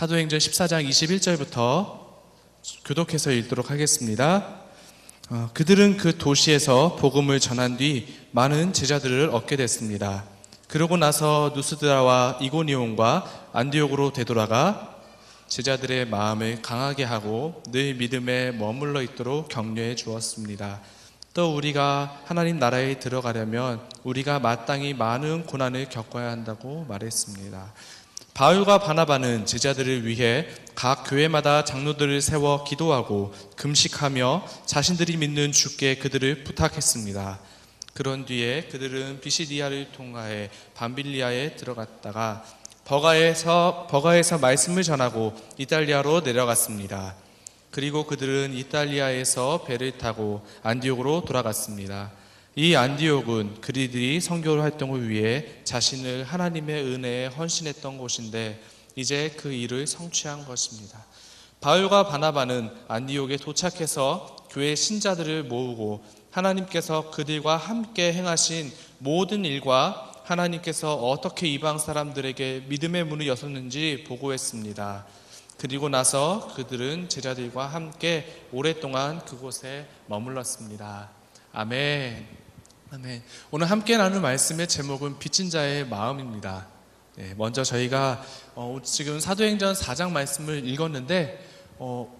사도행전 14장 21절부터 교독해서 읽도록 하겠습니다. 그들은 그 도시에서 복음을 전한 뒤 많은 제자들을 얻게 됐습니다. 그러고 나서 누스드라와 이고니온과 안디옥으로 되돌아가 제자들의 마음을 강하게 하고 늘 믿음에 머물러 있도록 격려해 주었습니다. 또 우리가 하나님 나라에 들어가려면 우리가 마땅히 많은 고난을 겪어야 한다고 말했습니다. 바울과 바나바는 제자들을 위해 각 교회마다 장로들을 세워 기도하고 금식하며 자신들이 믿는 주께 그들을 부탁했습니다. 그런 뒤에 그들은 비시디아를 통하여 밤빌리아에 들어갔다가 버가에서 말씀을 전하고 이탈리아로 내려갔습니다. 그리고 그들은 이탈리아에서 배를 타고 안디옥으로 돌아갔습니다. 이 안디옥은 그리들이 선교 활동을 위해 자신을 하나님의 은혜에 헌신했던 곳인데 이제 그 일을 성취한 것입니다. 바울과 바나바는 안디옥에 도착해서 교회 신자들을 모으고 하나님께서 그들과 함께 행하신 모든 일과 하나님께서 어떻게 이방 사람들에게 믿음의 문을 여셨는지 보고했습니다. 그리고 나서 그들은 제자들과 함께 오랫동안 그곳에 머물렀습니다. 아멘. 아멘. 오늘 함께 나눌 말씀의 제목은 빚진 자의 마음입니다. 먼저 저희가 지금 사도행전 4장 말씀을 읽었는데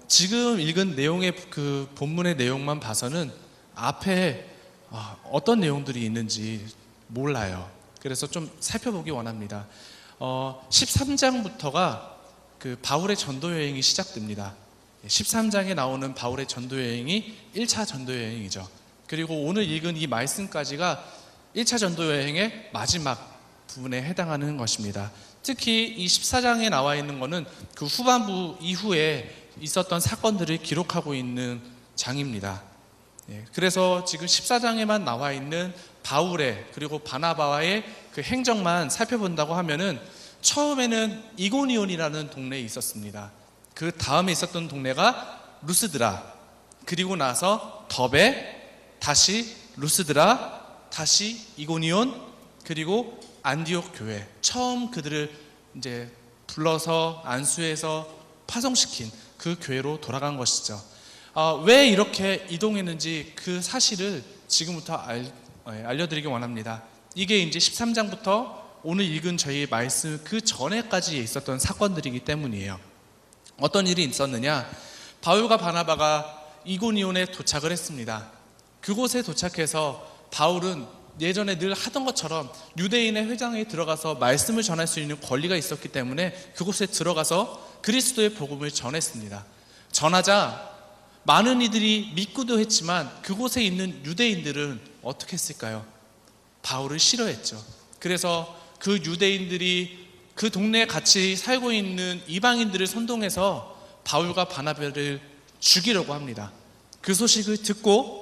지금 읽은 내용의 그 본문의 내용만 봐서는 앞에 어떤 내용들이 있는지 몰라요. 그래서 좀 살펴보기 원합니다. 13장부터가 그 바울의 전도 여행이 시작됩니다. 13장에 나오는 바울의 전도 여행이 1차 전도 여행이죠. 그리고 오늘 읽은 이 말씀까지가 1차 전도 여행의 마지막 부분에 해당하는 것입니다. 특히 이 14장에 나와 있는 것은 그 후반부 이후에 있었던 사건들을 기록하고 있는 장입니다. 그래서 지금 14장에만 나와 있는 바울의 그리고 바나바와의 그 행적만 살펴본다고 하면은 처음에는 이고니온이라는 동네에 있었습니다. 그 다음에 있었던 동네가 루스드라, 그리고 나서 더베, 다시 루스드라, 다시 이고니온, 그리고 안디옥 교회. 처음 그들을 이제 불러서 안수해서 파송시킨 그 교회로 돌아간 것이죠. 왜 이렇게 이동했는지 그 사실을 지금부터 알려드리기 원합니다. 이게 이제 13장부터 오늘 읽은 저희 말씀 그 전에까지 있었던 사건들이기 때문이에요. 어떤 일이 있었느냐? 바울과 바나바가 이고니온에 도착을 했습니다. 그곳에 도착해서 바울은 예전에 늘 하던 것처럼 유대인의 회당에 들어가서 말씀을 전할 수 있는 권리가 있었기 때문에 그곳에 들어가서 그리스도의 복음을 전했습니다. 전하자 많은 이들이 믿기도 했지만 그곳에 있는 유대인들은 어떻게 했을까요? 바울을 싫어했죠. 그래서 그 유대인들이 그 동네에 같이 살고 있는 이방인들을 선동해서 바울과 바나바를 죽이려고 합니다. 그 소식을 듣고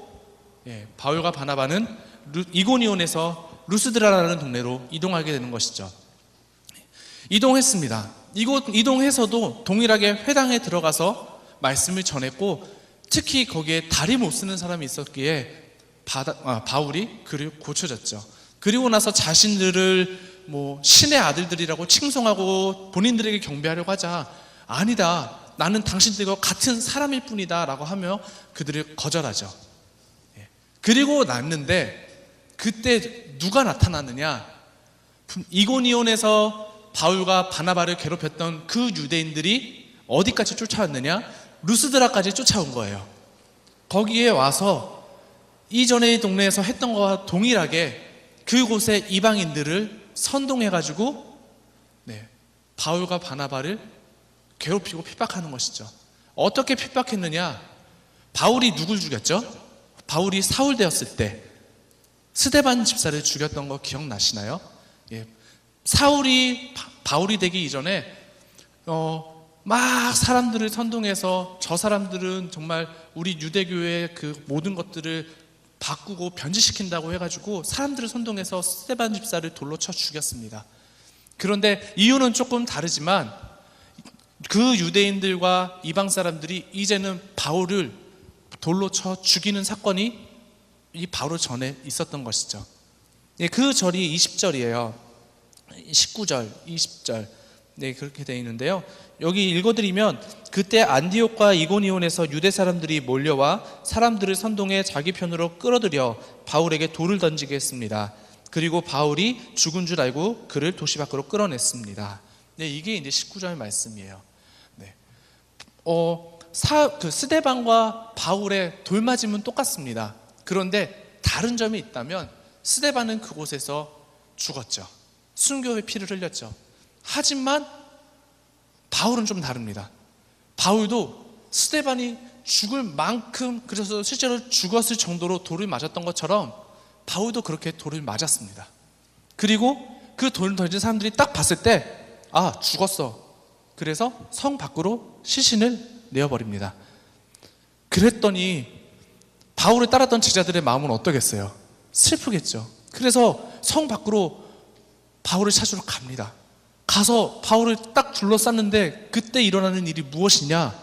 바울과 바나바는 이고니온에서 루스드라라는 동네로 이동하게 되는 것이죠. 이동했습니다. 이동해서도 동일하게 회당에 들어가서 말씀을 전했고 특히 거기에 다리 못 쓰는 사람이 있었기에 바울이 그를 고쳐줬죠. 그리고 나서 자신들을 신의 아들들이라고 칭송하고 본인들에게 경배하려고 하자 아니다, 나는 당신들과 같은 사람일 뿐이다 라고 하며 그들을 거절하죠. 그리고 났는데 그때 누가 나타났느냐? 이고니온에서 바울과 바나바를 괴롭혔던 그 유대인들이 어디까지 쫓아왔느냐? 루스드라까지 쫓아온 거예요. 거기에 와서 이전의 동네에서 했던 것과 동일하게 그곳의 이방인들을 선동해가지고 바울과 바나바를 괴롭히고 핍박하는 것이죠. 어떻게 핍박했느냐? 바울이 누굴 죽였죠? 바울이 사울 되었을 때 스데반 집사를 죽였던 거 기억나시나요? 사울이 바울이 되기 이전에 막 사람들을 선동해서 저 사람들은 정말 우리 유대교의 그 모든 것들을 바꾸고 변질시킨다고 해가지고 사람들을 선동해서 스데반 집사를 돌로 쳐 죽였습니다. 그런데 이유는 조금 다르지만 그 유대인들과 이방 사람들이 이제는 바울을 돌로 쳐 죽이는 사건이 이 바로 전에 있었던 것이죠. 그 절이 20절이에요. 19절, 20절. 네, 그렇게 되어 있는데요. 여기 읽어드리면 그때 안디옥과 이고니온에서 유대 사람들이 몰려와 사람들을 선동해 자기 편으로 끌어들여 바울에게 돌을 던지게 했습니다. 그리고 바울이 죽은 줄 알고 그를 도시 밖으로 끌어냈습니다. 네, 이게 이제 19절 말씀이에요. 네. 스데반과 바울의 돌맞음은 똑같습니다. 그런데 다른 점이 있다면 스데반은 그곳에서 죽었죠. 순교의 피를 흘렸죠. 하지만 바울은 좀 다릅니다. 바울도 스데반이 죽을 만큼, 그래서 실제로 죽었을 정도로 돌을 맞았던 것처럼 바울도 그렇게 돌을 맞았습니다. 그리고 그 돌을 던진 사람들이 딱 봤을 때 아, 죽었어. 그래서 성 밖으로 시신을 내어버립니다. 그랬더니 바울을 따랐던 제자들의 마음은 어떠겠어요? 슬프겠죠. 그래서 성 밖으로 바울을 찾으러 갑니다. 가서 바울을 딱 둘러쌌는데 그때 일어나는 일이 무엇이냐?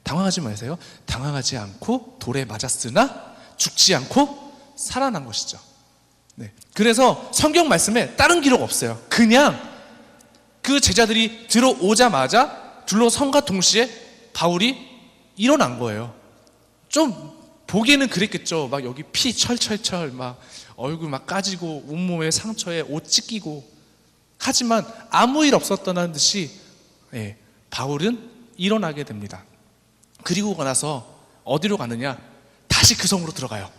당황하지 마세요. 당황하지 않고 돌에 맞았으나 죽지 않고 살아난 것이죠. 네. 그래서 성경 말씀에 다른 기록 없어요. 그냥 그 제자들이 들어오자마자 둘러선과 동시에 바울이 일어난 거예요. 좀 보기에는 그랬겠죠. 막 여기 피 철철철, 막 얼굴 막 까지고 온몸에 상처에 옷 찢기고. 하지만 아무 일 없었다는 듯이 바울은 일어나게 됩니다. 그리고 나서 어디로 가느냐? 다시 그 성으로 들어가요.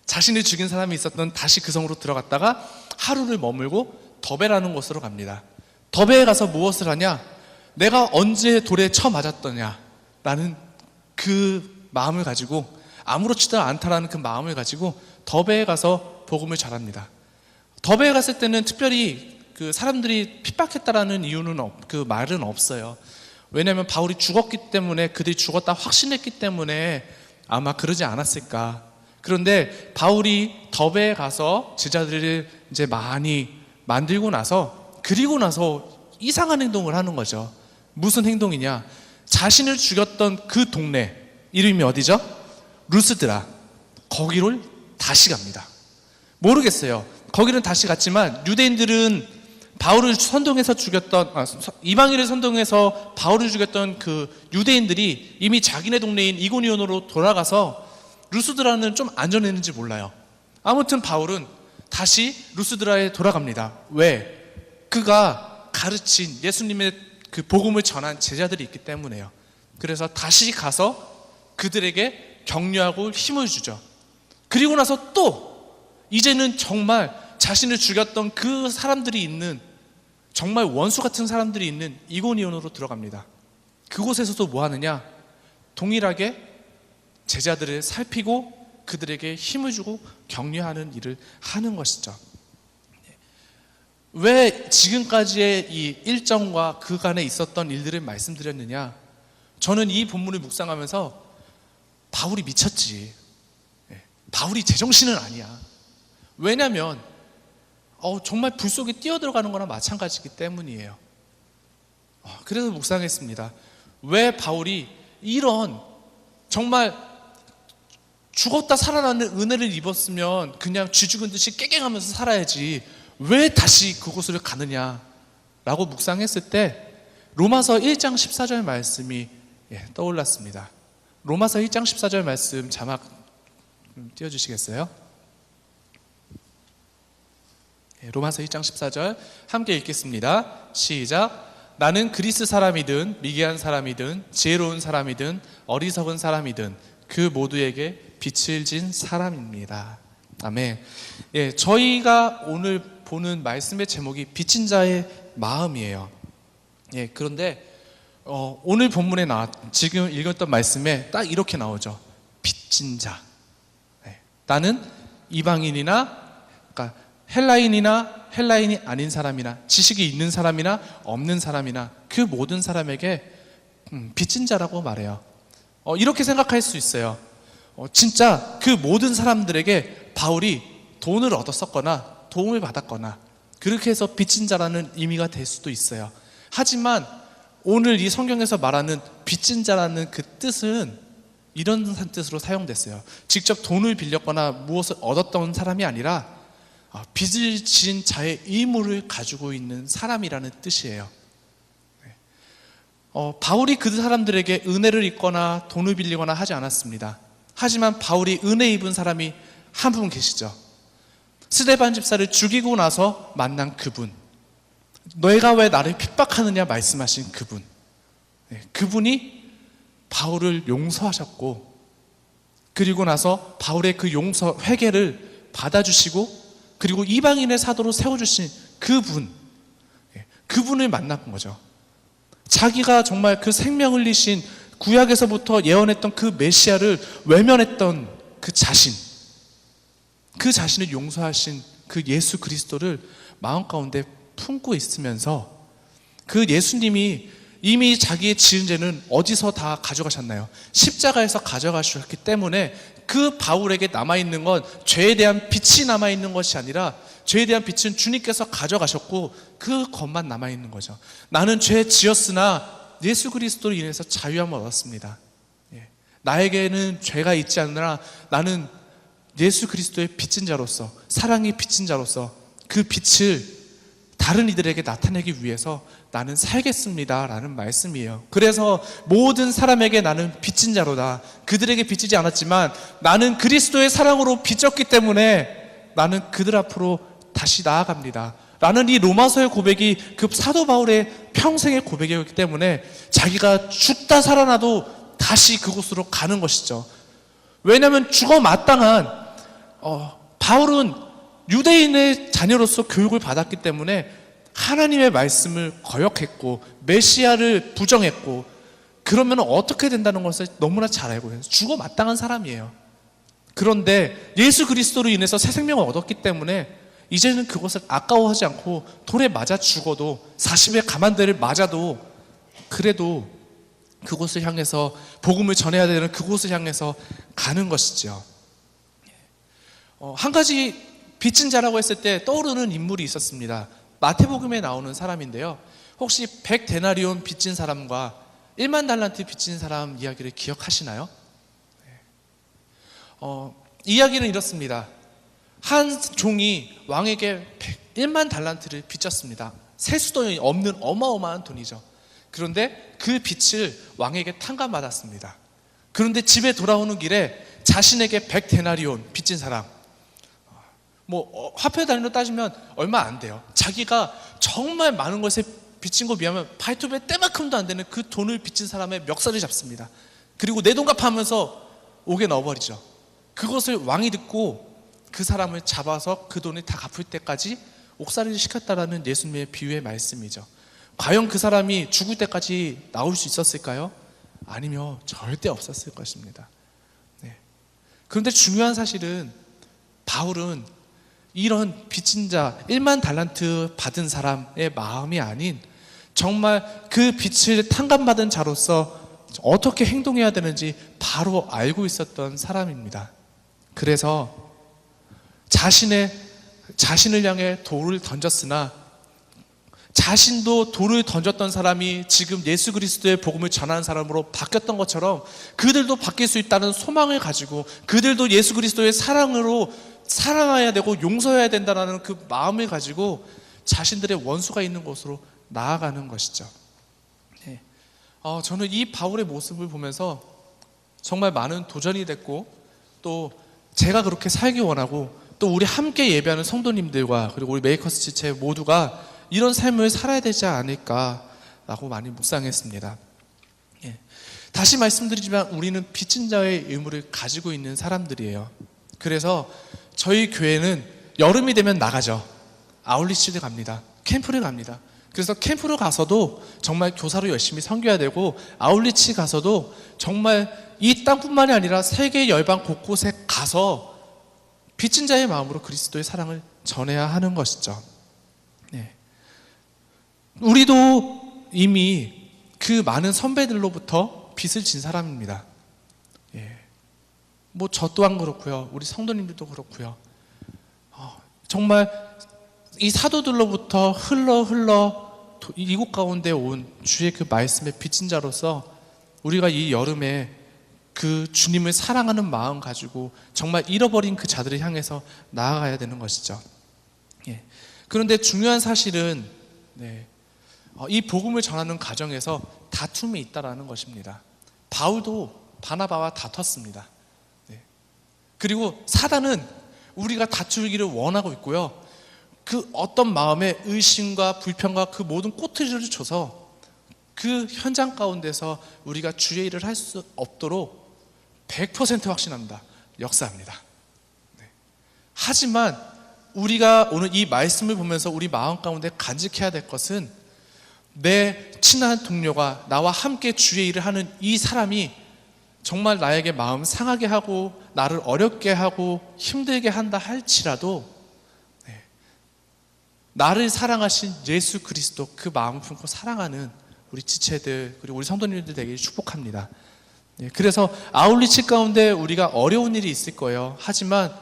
자신을 죽인 사람이 있었던 다시 그 성으로 들어갔다가 하루를 머물고 더베라는 곳으로 갑니다. 더베에 가서 무엇을 하냐? 내가 언제 돌에 쳐맞았더냐? 라는 그 마음을 가지고, 아무렇지도 않다라는 그 마음을 가지고 더베에 가서 복음을 전합니다. 더베에 갔을 때는 특별히 그 사람들이 핍박했다라는 이유는 그 말은 없어요. 왜냐하면 바울이 죽었기 때문에, 그들이 죽었다 확신했기 때문에 아마 그러지 않았을까. 그런데 바울이 더베에 가서 제자들을 이제 많이 만들고 나서, 그리고 나서 이상한 행동을 하는 거죠. 무슨 행동이냐? 자신을 죽였던 그 동네 이름이 어디죠? 루스드라. 거기를 다시 갑니다. 모르겠어요. 거기는 다시 갔지만 유대인들은 바울을 선동해서 죽였던, 이방인을 선동해서 바울을 죽였던 그 유대인들이 이미 자기네 동네인 이고니온으로 돌아가서 루스드라는 좀 안전했는지 몰라요. 아무튼 바울은 다시 루스드라에 돌아갑니다. 왜? 그가 가르친 예수님의 그 복음을 전한 제자들이 있기 때문에요. 그래서 다시 가서 그들에게 격려하고 힘을 주죠. 그리고 나서 또 이제는 정말 자신을 죽였던 그 사람들이 있는, 정말 원수 같은 사람들이 있는 이고니온으로 들어갑니다. 그곳에서도 뭐 하느냐? 동일하게 제자들을 살피고 그들에게 힘을 주고 격려하는 일을 하는 것이죠. 왜 지금까지의 이 일정과 그간에 있었던 일들을 말씀드렸느냐? 저는 이 본문을 묵상하면서 바울이 미쳤지. 바울이 제정신은 아니야. 왜냐하면 정말 불 속에 뛰어들어가는 거나 마찬가지이기 때문이에요. 그래서 묵상했습니다. 왜 바울이 이런 정말 죽었다 살아나는 은혜를 입었으면 그냥 쥐 죽은 듯이 깨갱하면서 살아야지 왜 다시 그곳을 가느냐라고 묵상했을 때 로마서 1장 14절 말씀이 떠올랐습니다. 로마서 1장 14절 말씀 자막 띄워주시겠어요? 로마서 1장 14절 함께 읽겠습니다. 시작. 나는 그리스 사람이든 미개한 사람이든 지혜로운 사람이든 어리석은 사람이든 그 모두에게 빛을 진 사람입니다. 아멘. 저희가 오늘 보는 말씀의 제목이 빚진 자의 마음이에요. 그런데 오늘 본문에 지금 읽었던 말씀에 딱 이렇게 나오죠. 빚진 자. 나는 이방인이나, 그러니까 헬라인이 아닌 사람이나, 지식이 있는 사람이나 없는 사람이나 그 모든 사람에게 빚진 자라고 말해요. 이렇게 생각할 수 있어요. 진짜 그 모든 사람들에게 바울이 돈을 얻었었거나 도움을 받았거나 그렇게 해서 빚진 자라는 의미가 될 수도 있어요. 하지만 오늘 이 성경에서 말하는 빚진 자라는 그 뜻은 이런 뜻으로 사용됐어요. 직접 돈을 빌렸거나 무엇을 얻었던 사람이 아니라 빚을 지은 자의 의무를 가지고 있는 사람이라는 뜻이에요. 바울이 그 사람들에게 은혜를 입거나 돈을 빌리거나 하지 않았습니다. 하지만 바울이 은혜 입은 사람이 한 분 계시죠. 스데반 집사를 죽이고 나서 만난 그분, 너희가 왜 나를 핍박하느냐 말씀하신 그분, 그분이 바울을 용서하셨고, 그리고 나서 바울의 그 용서 회개를 받아주시고, 그리고 이방인의 사도로 세워주신 그분, 그분을 만난 거죠. 자기가 정말 그 생명 흘리신 구약에서부터 예언했던 그 메시아를 외면했던 그 자신을 용서하신 그 예수 그리스도를 마음 가운데 품고 있으면서, 그 예수님이 이미 자기의 지은 죄는 어디서 다 가져가셨나요? 십자가에서 가져가셨기 때문에 그 바울에게 남아있는 건 죄에 대한 빚이 남아있는 것이 아니라, 죄에 대한 빚은 주님께서 가져가셨고 그 것만 남아있는 거죠. 나는 죄 지었으나 예수 그리스도로 인해서 자유함을 얻었습니다. 나에게는 죄가 있지 않으나 나는 예수 그리스도의 빚진 자로서, 사랑의 빚진 자로서 그 빛을 다른 이들에게 나타내기 위해서 나는 살겠습니다 라는 말씀이에요. 그래서 모든 사람에게 나는 빚진 자로다. 그들에게 빚지지 않았지만 나는 그리스도의 사랑으로 빚졌기 때문에 나는 그들 앞으로 다시 나아갑니다 라는 이 로마서의 고백이 그 사도 바울의 평생의 고백이었기 때문에 자기가 죽다 살아나도 다시 그곳으로 가는 것이죠. 왜냐하면 죽어 마땅한 바울은 유대인의 자녀로서 교육을 받았기 때문에 하나님의 말씀을 거역했고 메시아를 부정했고, 그러면 어떻게 된다는 것을 너무나 잘 알고 있어요. 죽어 마땅한 사람이에요. 그런데 예수 그리스도로 인해서 새 생명을 얻었기 때문에 이제는 그것을 아까워하지 않고 돌에 맞아 죽어도, 40의 가만대를 맞아도 그래도 그곳을 향해서 복음을 전해야 되는 그곳을 향해서 가는 것이죠. 한 가지 빚진 자라고 했을 때 떠오르는 인물이 있었습니다. 마태복음에 나오는 사람인데요. 혹시 100데나리온 빚진 사람과 1만 달란트 빚진 사람 이야기를 기억하시나요? 이야기는 이렇습니다. 한 종이 왕에게 1만 달란트를 빚졌습니다. 셀 수도 없는 어마어마한 돈이죠. 그런데 그 빚을 왕에게 탕감받았습니다. 그런데 집에 돌아오는 길에 자신에게 100데나리온 빚진 사람, 화폐 단위로 따지면 얼마 안 돼요. 자기가 정말 많은 것에 빚진 거 비하면 발톱에 때만큼도 안 되는 그 돈을 빚진 사람의 멱살을 잡습니다. 그리고 내 돈 갚아하면서 옥에 넣어버리죠. 그것을 왕이 듣고 그 사람을 잡아서 그 돈을 다 갚을 때까지 옥살이를 시켰다라는 예수님의 비유의 말씀이죠. 과연 그 사람이 죽을 때까지 나올 수 있었을까요? 아니면 절대 없었을 것입니다. 그런데 중요한 사실은 바울은 이런 빚진 자, 1만 달란트 받은 사람의 마음이 아닌, 정말 그 빚을 탕감받은 자로서 어떻게 행동해야 되는지 바로 알고 있었던 사람입니다. 그래서 자신을 향해 돌을 던졌으나, 자신도 돌을 던졌던 사람이 지금 예수 그리스도의 복음을 전하는 사람으로 바뀌었던 것처럼 그들도 바뀔 수 있다는 소망을 가지고, 그들도 예수 그리스도의 사랑으로 사랑해야 되고 용서해야 된다는 그 마음을 가지고 자신들의 원수가 있는 곳으로 나아가는 것이죠. 저는 이 바울의 모습을 보면서 정말 많은 도전이 됐고, 또 제가 그렇게 살기 원하고, 또 우리 함께 예배하는 성도님들과 그리고 우리 메이커스 지체 모두가 이런 삶을 살아야 되지 않을까라고 많이 묵상했습니다. 다시 말씀드리지만 우리는 빚진 자의 의무를 가지고 있는 사람들이에요. 그래서 저희 교회는 여름이 되면 나가죠. 아울리치를 갑니다. 캠프를 갑니다. 그래서 캠프를 가서도 정말 교사로 열심히 섬겨야 되고, 아울리치 가서도 정말 이 땅뿐만이 아니라 세계 열방 곳곳에 가서 빚진 자의 마음으로 그리스도의 사랑을 전해야 하는 것이죠. 우리도 이미 그 많은 선배들로부터 빚을 진 사람입니다. 저 또한 그렇고요. 우리 성도님들도 그렇고요. 정말 이 사도들로부터 흘러 이곳 가운데 온 주의 그 말씀의 빚진 자로서 우리가 이 여름에 그 주님을 사랑하는 마음 가지고 정말 잃어버린 그 자들을 향해서 나아가야 되는 것이죠. 예. 그런데 중요한 사실은 이 복음을 전하는 과정에서 다툼이 있다라는 것입니다. 바울도 바나바와 다퉜습니다. 그리고 사단은 우리가 다투기를 원하고 있고요. 그 어떤 마음에 의심과 불평과 그 모든 꼬투리를 줘서 그 현장 가운데서 우리가 주의 일을 할 수 없도록 100% 확신합니다. 역사합니다. 하지만 우리가 오늘 이 말씀을 보면서 우리 마음 가운데 간직해야 될 것은 내 친한 동료가 나와 함께 주의 일을 하는 이 사람이 정말 나에게 마음 상하게 하고 나를 어렵게 하고 힘들게 한다 할지라도 나를 사랑하신 예수 그리스도 그 마음 품고 사랑하는 우리 지체들 그리고 우리 성도님들 되기를 축복합니다. 그래서 아울리치 가운데 우리가 어려운 일이 있을 거예요. 하지만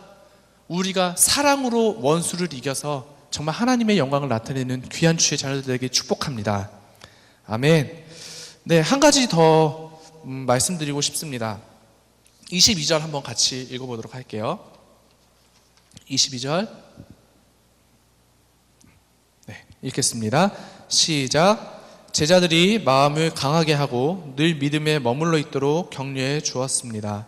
우리가 사랑으로 원수를 이겨서 정말 하나님의 영광을 나타내는 귀한 주의 자녀들 되기를 축복합니다. 아멘. 한 가지 더 말씀드리고 싶습니다. 22절 한번 같이 읽어보도록 할게요. 22절 읽겠습니다. 시작. 제자들이 마음을 강하게 하고 늘 믿음에 머물러 있도록 격려해 주었습니다.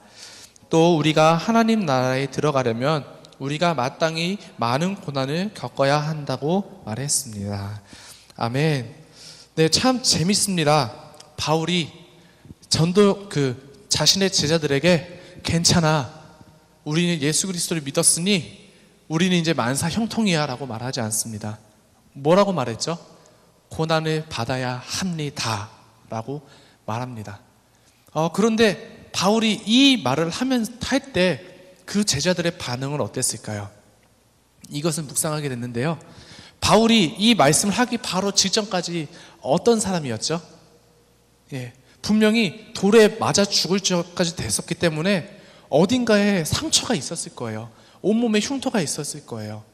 또 우리가 하나님 나라에 들어가려면 우리가 마땅히 많은 고난을 겪어야 한다고 말했습니다. 아멘. 참 재밌습니다. 바울이 자신의 제자들에게 괜찮아, 우리는 예수 그리스도를 믿었으니 우리는 이제 만사 형통이야 라고 말하지 않습니다. 뭐라고 말했죠? 고난을 받아야 합니다 라고 말합니다. 그런데 바울이 이 말을 할 때 그 제자들의 반응은 어땠을까요? 이것은 묵상하게 됐는데요. 바울이 이 말씀을 하기 바로 직전까지 어떤 사람이었죠? 분명히 돌에 맞아 죽을 지까지 됐었기 때문에 어딘가에 상처가 있었을 거예요. 온몸에 흉터가 있었을 거예요.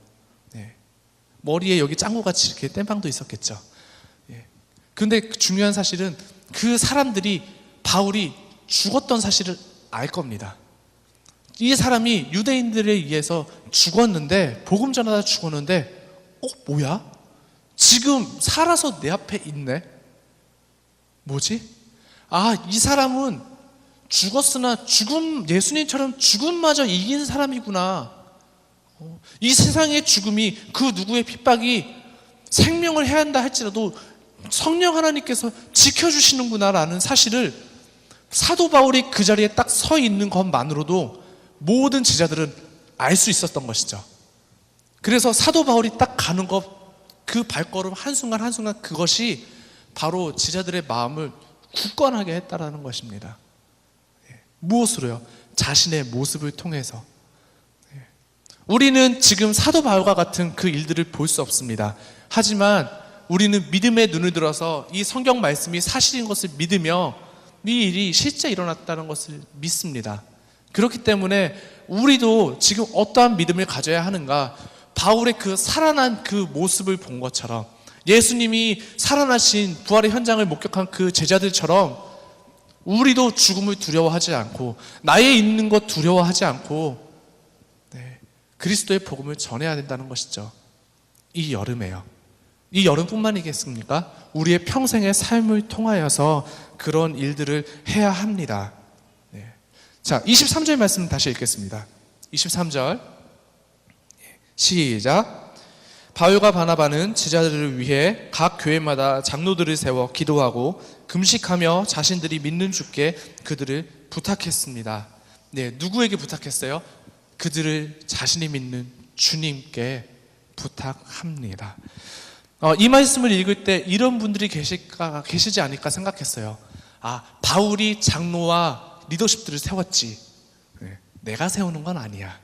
머리에 여기 짱구같이 이렇게 땜빵도 있었겠죠. 그런데 중요한 사실은 그 사람들이 바울이 죽었던 사실을 알 겁니다. 이 사람이 유대인들에 의해서 죽었는데, 복음 전하다 죽었는데 뭐야? 지금 살아서 내 앞에 있네? 뭐지? 이 사람은 죽었으나 예수님처럼 죽음마저 이긴 사람이구나. 이 세상의 죽음이 그 누구의 핍박이 생명을 해야 한다 할지라도 성령 하나님께서 지켜주시는구나 라는 사실을 사도 바울이 그 자리에 딱 서 있는 것만으로도 모든 제자들은 알 수 있었던 것이죠. 그래서 사도 바울이 딱 가는 그 발걸음 한순간 한순간 그것이 바로 제자들의 마음을 굳건하게 했다라는 것입니다. 무엇으로요? 자신의 모습을 통해서. 우리는 지금 사도 바울과 같은 그 일들을 볼 수 없습니다. 하지만 우리는 믿음의 눈을 들어서 이 성경 말씀이 사실인 것을 믿으며 이 일이 실제 일어났다는 것을 믿습니다. 그렇기 때문에 우리도 지금 어떠한 믿음을 가져야 하는가? 바울의 그 살아난 그 모습을 본 것처럼, 예수님이 살아나신 부활의 현장을 목격한 그 제자들처럼 우리도 죽음을 두려워하지 않고 나의 있는 것 두려워하지 않고 그리스도의 복음을 전해야 된다는 것이죠. 이 여름에요. 이 여름뿐만이겠습니까? 우리의 평생의 삶을 통하여서 그런 일들을 해야 합니다. 자, 23절 말씀 다시 읽겠습니다. 23절 시작. 바울과 바나바는 제자들을 위해 각 교회마다 장로들을 세워 기도하고 금식하며 자신들이 믿는 주께 그들을 부탁했습니다. 누구에게 부탁했어요? 그들을 자신이 믿는 주님께 부탁합니다. 이 말씀을 읽을 때 이런 분들이 계시지 않을까 생각했어요. 바울이 장로와 리더십들을 세웠지, 내가 세우는 건 아니야.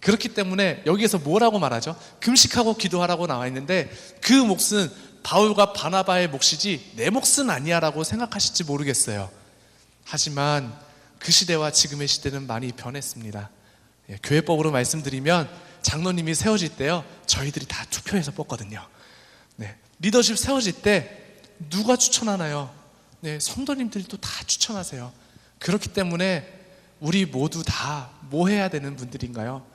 그렇기 때문에 여기에서 뭐라고 말하죠? 금식하고 기도하라고 나와 있는데 그 몫은 바울과 바나바의 몫이지 내 몫은 아니야 라고 생각하실지 모르겠어요. 하지만 그 시대와 지금의 시대는 많이 변했습니다. 교회법으로 말씀드리면 장로님이 세워질 때요, 저희들이 다 투표해서 뽑거든요. 리더십 세워질 때 누가 추천하나요? 성도님들이 또 다 추천하세요. 그렇기 때문에 우리 모두 다 뭐 해야 되는 분들인가요?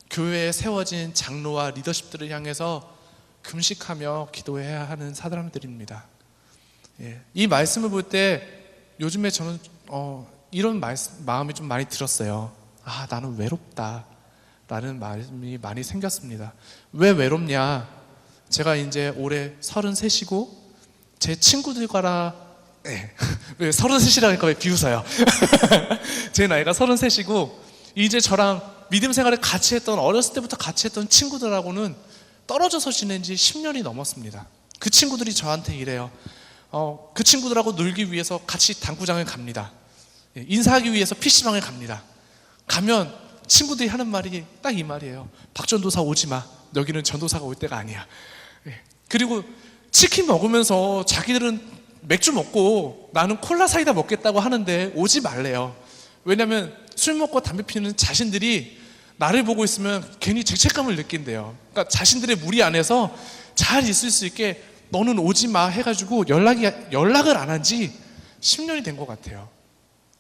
교회에 세워진 장로와 리더십들을 향해서 금식하며 기도해야 하는 사람들입니다. 이 말씀을 볼 때 요즘에 저는 이런 마음이 좀 많이 들었어요. 나는 외롭다 라는 마음이 많이 생겼습니다. 왜 외롭냐? 제가 이제 올해 33이고 제 친구들과라 33이라고 하니까 왜 비웃어요? 제 나이가 33이고 이제 저랑 믿음 생활을 같이 했던, 어렸을 때부터 같이 했던 친구들하고는 떨어져서 지낸 지 10년이 넘었습니다. 그 친구들이 저한테 이래요. 그 친구들하고 놀기 위해서 같이 당구장을 갑니다. 인사하기 위해서 PC방을 갑니다. 가면 친구들이 하는 말이 딱 이 말이에요. 박전도사 오지 마. 여기는 전도사가 올 때가 아니야. 그리고 치킨 먹으면서 자기들은 맥주 먹고 나는 콜라 사이다 먹겠다고 하는데 오지 말래요. 왜냐면 술 먹고 담배 피우는 자신들이 나를 보고 있으면 괜히 죄책감을 느낀대요. 그러니까 자신들의 무리 안에서 잘 있을 수 있게 너는 오지 마 해가지고 연락을 안 한 지 10년이 된 것 같아요.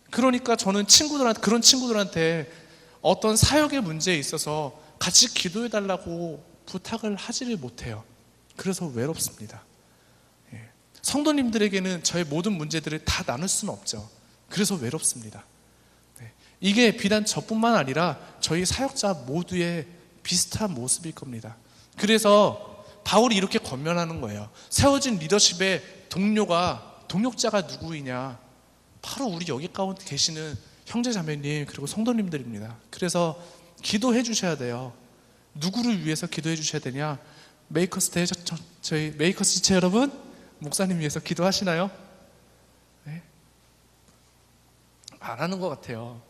그러니까 저는 그런 친구들한테 어떤 사역의 문제에 있어서 같이 기도해달라고 부탁을 하지를 못해요. 그래서 외롭습니다. 성도님들에게는 저의 모든 문제들을 다 나눌 수는 없죠. 그래서 외롭습니다. 이게 비단 저뿐만 아니라 저희 사역자 모두의 비슷한 모습일 겁니다. 그래서 바울이 이렇게 권면하는 거예요. 세워진 리더십의 동력자가 누구이냐? 바로 우리 여기 가운데 계시는 형제 자매님 그리고 성도님들입니다. 그래서 기도해 주셔야 돼요. 누구를 위해서 기도해 주셔야 되냐? 저희 메이커스 지체 여러분, 목사님 위해서 기도하시나요? 네? 안 하는 것 같아요.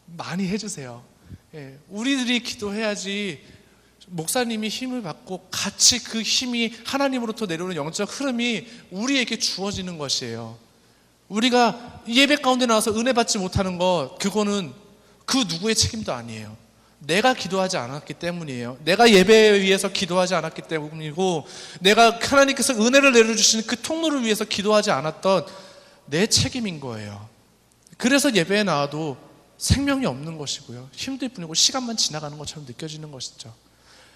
많이 해주세요. 우리들이 기도해야지 목사님이 힘을 받고 같이 그 힘이 하나님으로부터 내려오는 영적 흐름이 우리에게 주어지는 것이에요. 우리가 예배 가운데 나와서 은혜 받지 못하는 것, 그거는 그 누구의 책임도 아니에요. 내가 기도하지 않았기 때문이에요. 내가 예배에 위해서 기도하지 않았기 때문이고, 내가 하나님께서 은혜를 내려주시는 그 통로를 위해서 기도하지 않았던 내 책임인 거예요. 그래서 예배에 나와도 생명이 없는 것이고요, 힘들 뿐이고 시간만 지나가는 것처럼 느껴지는 것이죠.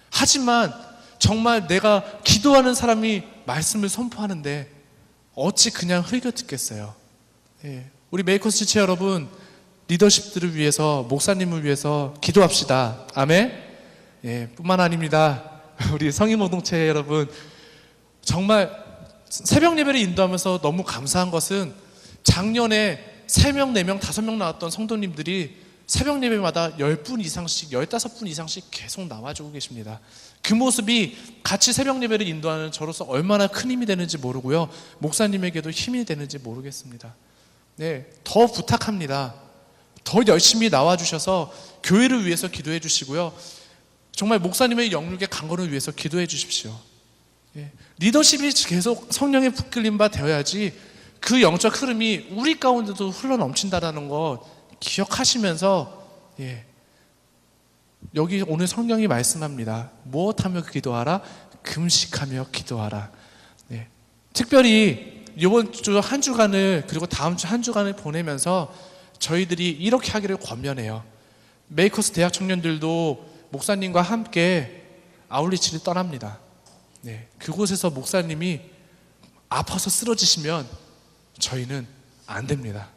하지만 정말 내가 기도하는 사람이 말씀을 선포하는데 어찌 그냥 흘겨 듣겠어요. 우리 메이커스 지체 여러분, 리더십들을 위해서, 목사님을 위해서 기도합시다. 아멘. 뿐만 아닙니다. 우리 성인 공동체 여러분, 정말 새벽 예배를 인도하면서 너무 감사한 것은 작년에 3명, 4명, 5명 나왔던 성도님들이 새벽 예배마다 10분 이상씩, 15분 이상씩 계속 나와주고 계십니다. 그 모습이 같이 새벽 예배를 인도하는 저로서 얼마나 큰 힘이 되는지 모르고요, 목사님에게도 힘이 되는지 모르겠습니다. 더 부탁합니다. 더 열심히 나와주셔서 교회를 위해서 기도해 주시고요, 정말 목사님의 영육의 강건을 위해서 기도해 주십시오. 리더십이 계속 성령의 붙들림 바 되어야지 그 영적 흐름이 우리 가운데도 흘러넘친다는 것 기억하시면서, 여기 오늘 성령이 말씀합니다. 무엇하며 기도하라? 금식하며 기도하라. 특별히 이번 주 한 주간을, 그리고 다음 주 한 주간을 보내면서 저희들이 이렇게 하기를 권면해요. 메이커스 대학 청년들도 목사님과 함께 아울리치를 떠납니다. 그곳에서 목사님이 아파서 쓰러지시면 저희는 안 됩니다.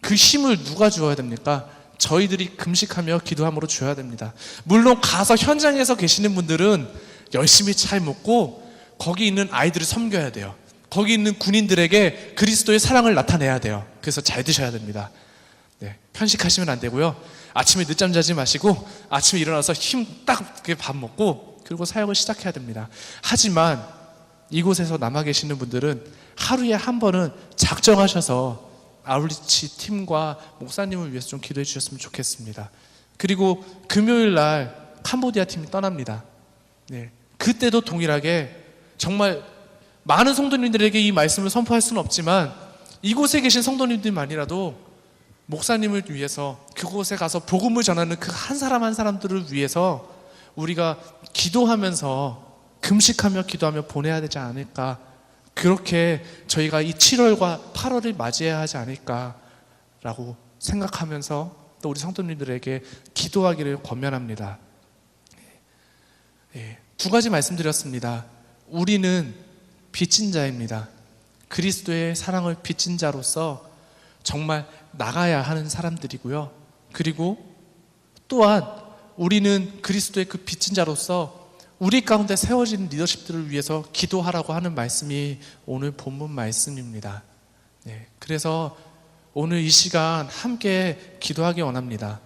그 힘을 누가 주어야 됩니까? 저희들이 금식하며 기도함으로 줘야 됩니다. 물론 가서 현장에서 계시는 분들은 열심히 잘 먹고 거기 있는 아이들을 섬겨야 돼요. 거기 있는 군인들에게 그리스도의 사랑을 나타내야 돼요. 그래서 잘 드셔야 됩니다. 편식하시면 안 되고요, 아침에 늦잠 자지 마시고 아침에 일어나서 힘 딱 밥 먹고 그리고 사역을 시작해야 됩니다. 하지만 이곳에서 남아 계시는 분들은 하루에 한 번은 작정하셔서 아울리치 팀과 목사님을 위해서 좀 기도해 주셨으면 좋겠습니다. 그리고 금요일 날 캄보디아 팀이 떠납니다. 그때도 동일하게 정말 많은 성도님들에게 이 말씀을 선포할 수는 없지만 이곳에 계신 성도님들만이라도 목사님을 위해서, 그곳에 가서 복음을 전하는 그 한 사람 한 사람들을 위해서 우리가 기도하면서, 금식하며 기도하며 보내야 되지 않을까, 그렇게 저희가 이 7월과 8월을 맞이해야 하지 않을까라고 생각하면서 또 우리 성도님들에게 기도하기를 권면합니다. 두 가지 말씀드렸습니다. 우리는 빚진 자입니다. 그리스도의 사랑을 빚진 자로서 정말 나가야 하는 사람들이고요. 그리고 또한 우리는 그리스도의 그 빚진 자로서 우리 가운데 세워진 리더십들을 위해서 기도하라고 하는 말씀이 오늘 본문 말씀입니다. 그래서 오늘 이 시간 함께 기도하기 원합니다.